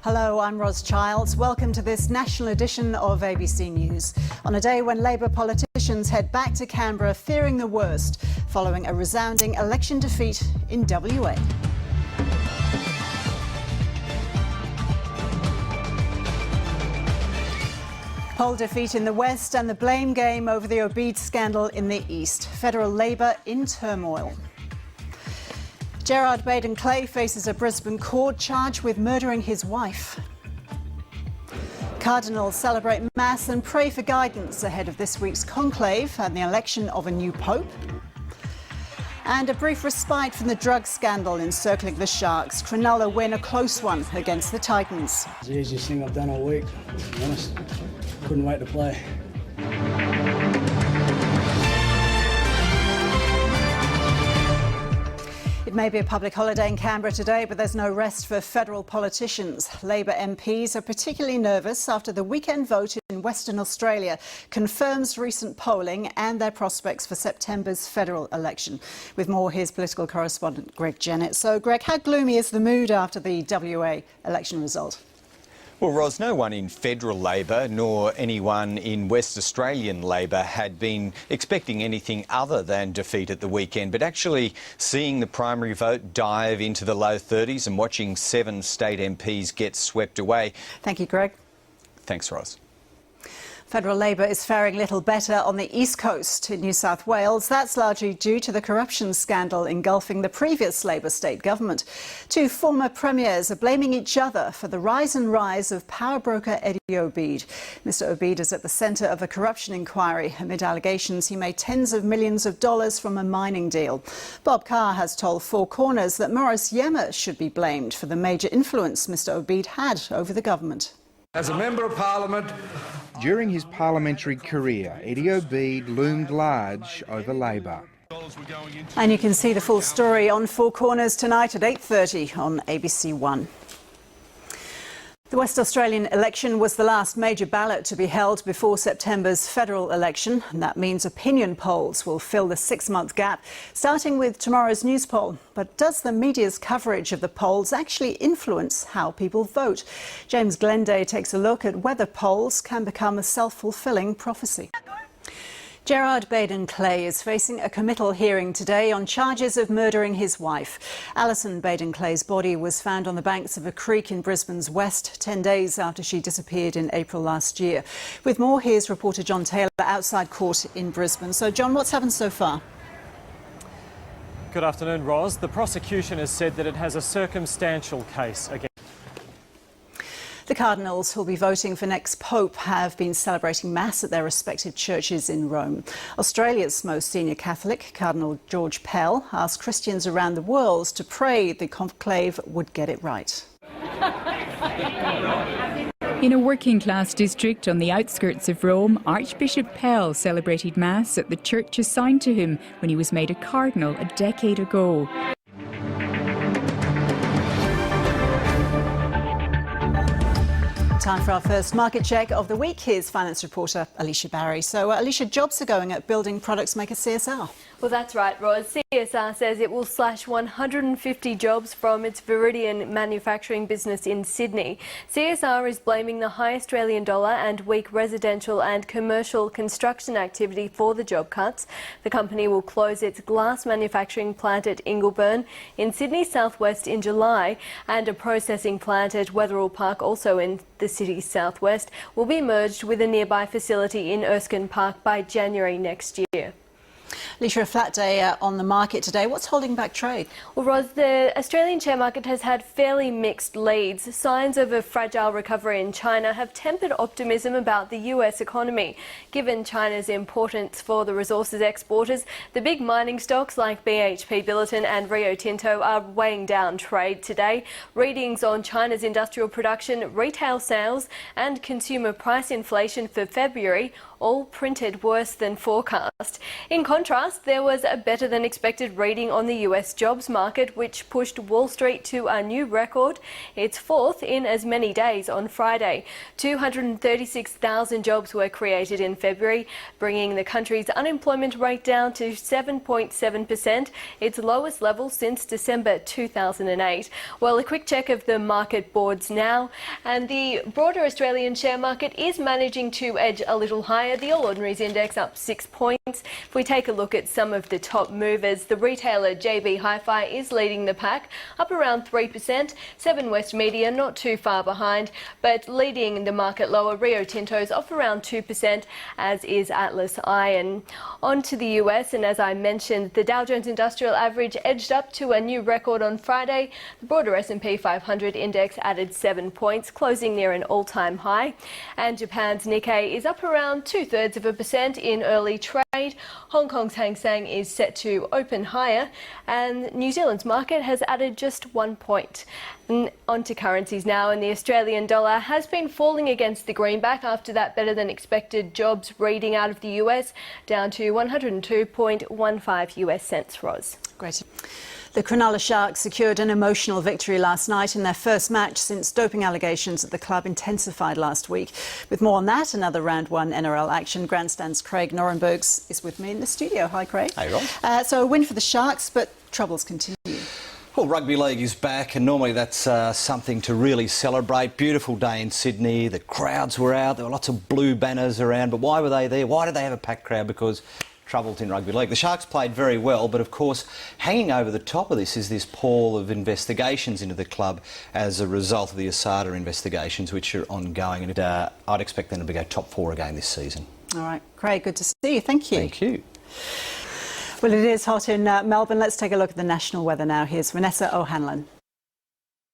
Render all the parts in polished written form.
Hello, I'm Ros Childs. Welcome to this national edition of ABC News. On a day when Labor politicians head back to Canberra fearing the worst following a resounding election defeat in WA. Poll defeat in the West and the blame game over the Obeid scandal in the East. Federal Labor in turmoil. Gerard Baden Clay faces a Brisbane court charged with murdering his wife. Cardinals celebrate Mass and pray for guidance ahead of this week's conclave and the election of a new pope. And a brief respite from the drug scandal encircling the Sharks. Cronulla win a close one against the Titans. It's the easiest thing I've done all week, to be honest. Couldn't wait to play. It may be a public holiday in Canberra today, but there's no rest for federal politicians. Labor MPs are particularly nervous after the weekend vote in Western Australia confirms recent polling and their prospects for September's federal election. With more, here's political correspondent Greg Jennett. So, Greg, how gloomy is the mood after the WA election result? Well, Ros, no one in federal Labor nor anyone in West Australian Labor had been expecting anything other than defeat at the weekend. But actually seeing the primary vote dive into the low 30s and watching 7 state MPs get swept away. Thank you, Greg. Thanks, Ros. Federal Labor is faring little better on the East Coast in New South Wales. That's largely due to the corruption scandal engulfing the previous Labor state government. 2 former premiers are blaming each other for the rise of power broker Eddie Obeid. Mr Obeid is at the centre of a corruption inquiry amid allegations he made tens of millions of dollars from a mining deal. Bob Carr has told Four Corners that Morris Yemmer should be blamed for the major influence Mr Obeid had over the government. As a Member of Parliament, during his parliamentary career, Eddie Obeid loomed large over Labor. And you can see the full story on Four Corners tonight at 8:30 on ABC1. The West Australian election was the last major ballot to be held before September's federal election, and that means opinion polls will fill the 6-month gap, starting with tomorrow's news poll. But does the media's coverage of the polls actually influence how people vote? James Glenday takes a look at whether polls can become a self-fulfilling prophecy. Gerard Baden Clay is facing a committal hearing today on charges of murdering his wife. Alison Baden Clay's body was found on the banks of a creek in Brisbane's west 10 days after she disappeared in April last year. With more, here's reporter John Taylor outside court in Brisbane. So, John, what's happened so far? Good afternoon, Ros. The prosecution has said that it has a circumstantial case against. The Cardinals who'll be voting for next Pope have been celebrating Mass at their respective churches in Rome. Australia's most senior Catholic, Cardinal George Pell, asked Christians around the world to pray the conclave would get it right. In a working-class district on the outskirts of Rome, Archbishop Pell celebrated Mass at the church assigned to him when he was made a cardinal a decade ago. Time for our first market check of the week. Here's finance reporter Alicia Barry. So, Alicia, jobs are going at building products maker CSR. Well, that's right, Ros. CSR says it will slash 150 jobs from its Viridian manufacturing business in Sydney. CSR is blaming the high Australian dollar and weak residential and commercial construction activity for the job cuts. The company will close its glass manufacturing plant at Ingleburn in Sydney's southwest in July, and a processing plant at Wetherill Park, also in the city's southwest, will be merged with a nearby facility in Erskine Park by January next year. Alicia, a flat day on the market today. What's holding back trade? Well, Ros, the Australian share market has had fairly mixed leads. Signs of a fragile recovery in China have tempered optimism about the US economy. Given China's importance for the resources exporters, the big mining stocks like BHP Billiton and Rio Tinto are weighing down trade today. Readings on China's industrial production, retail sales and consumer price inflation for February all printed worse than forecast. In contrast, contrast, there was a better than expected reading on the US jobs market, which pushed Wall Street to a new record, its fourth in as many days on Friday. 236,000 jobs were created in February, bringing the country's unemployment rate down to 7.7%, its lowest level since December 2008. Well, a quick check of the market boards now, and the broader Australian share market is managing to edge a little higher. The All Ordinaries Index up 6 points. If we take a look at some of the top movers, the retailer JB Hi-Fi is leading the pack, up around 3%. Seven West Media not too far behind, but leading the market lower, Rio Tinto's off around 2%, as is Atlas Iron. On to the US, and as I mentioned, the Dow Jones Industrial Average edged up to a new record on Friday. The broader S&P 500 index added 7 points, closing near an all-time high. And Japan's Nikkei is up around 0.2% in early trade. Hong Kong's Hang Seng is set to open higher, and New Zealand's market has added just 1 point. On to currencies now, and the Australian dollar has been falling against the greenback after that better than expected jobs reading out of the US, down to 102.15 US cents, Ros. Great. The Cronulla Sharks secured an emotional victory last night in their first match since doping allegations at the club intensified last week. With more on that and other round one NRL action, Grandstand's Craig Norenbergs is with me in the studio. Hi, Craig. Hey, Rob. So a win for the Sharks, but troubles continue. Well, rugby league is back, and normally that's something to really celebrate. Beautiful day in Sydney. The crowds were out. There were lots of blue banners around. But why were they there? Why did they have a packed crowd? Because troubles in rugby league. The Sharks played very well, but of course, hanging over the top of this is this pall of investigations into the club as a result of the Asada investigations, which are ongoing. And I'd expect them to go top 4 again this season. All right, Craig, good to see you. Thank you. Thank you. Well, it is hot in Melbourne. Let's take a look at the national weather now. Here's Vanessa O'Hanlon.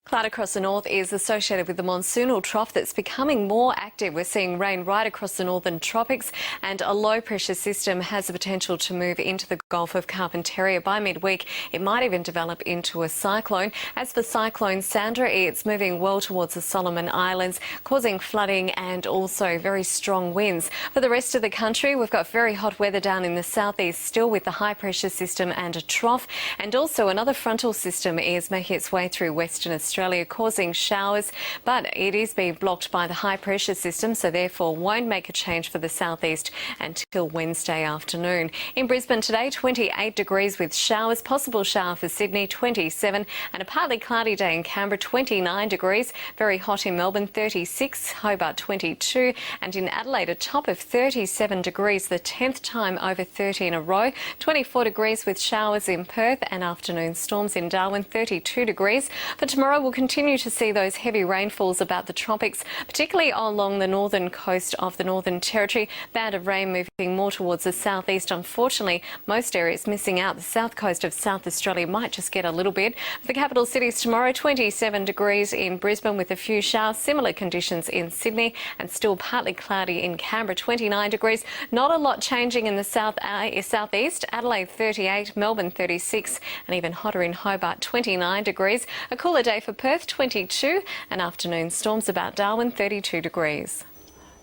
Cloud across the north is associated with the monsoonal trough that's becoming more active. We're seeing rain right across the northern tropics, and a low pressure system has the potential to move into the Gulf of Carpentaria. By midweek, it might even develop into a cyclone. As for Cyclone Sandra, it's moving well towards the Solomon Islands, causing flooding and also very strong winds. For the rest of the country, we've got very hot weather down in the southeast, still with the high pressure system and a trough, and also another frontal system is making its way through Western Australia, causing showers, but it is being blocked by the high pressure system, so therefore won't make a change for the southeast until Wednesday afternoon. In Brisbane today, 28 degrees with showers, possible shower for Sydney, 27, and a partly cloudy day in Canberra, 29 degrees. Very hot in Melbourne, 36, Hobart 22, and in Adelaide a top of 37 degrees, the 10th time over 30 in a row. 24 degrees with showers in Perth and afternoon storms in Darwin, 32 degrees. For tomorrow, we'll continue to see those heavy rainfalls about the tropics, particularly along the northern coast of the Northern Territory. Band of rain moving more towards the southeast. Unfortunately, most areas missing out. The south coast of South Australia might just get a little bit. For the capital cities tomorrow, 27 degrees in Brisbane with a few showers. Similar conditions in Sydney, and still partly cloudy in Canberra, 29 degrees. Not a lot changing in the southeast. Adelaide 38, Melbourne 36, and even hotter in Hobart, 29 degrees. A cooler day for Perth, 22, and afternoon storms about Darwin, 32 degrees.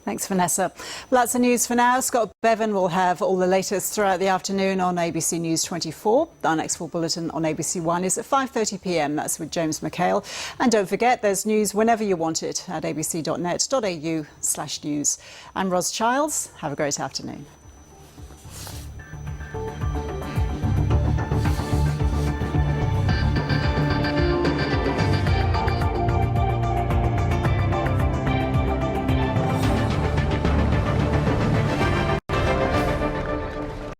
Thanks, Vanessa. Well, that's the news for now. Scott Bevan will have all the latest throughout the afternoon on ABC News 24. Our next full bulletin on ABC One is at 5:30 p.m. That's with James McHale. And don't forget, there's news whenever you want it at abc.net.au/news. I'm Ros Childs. Have a great afternoon.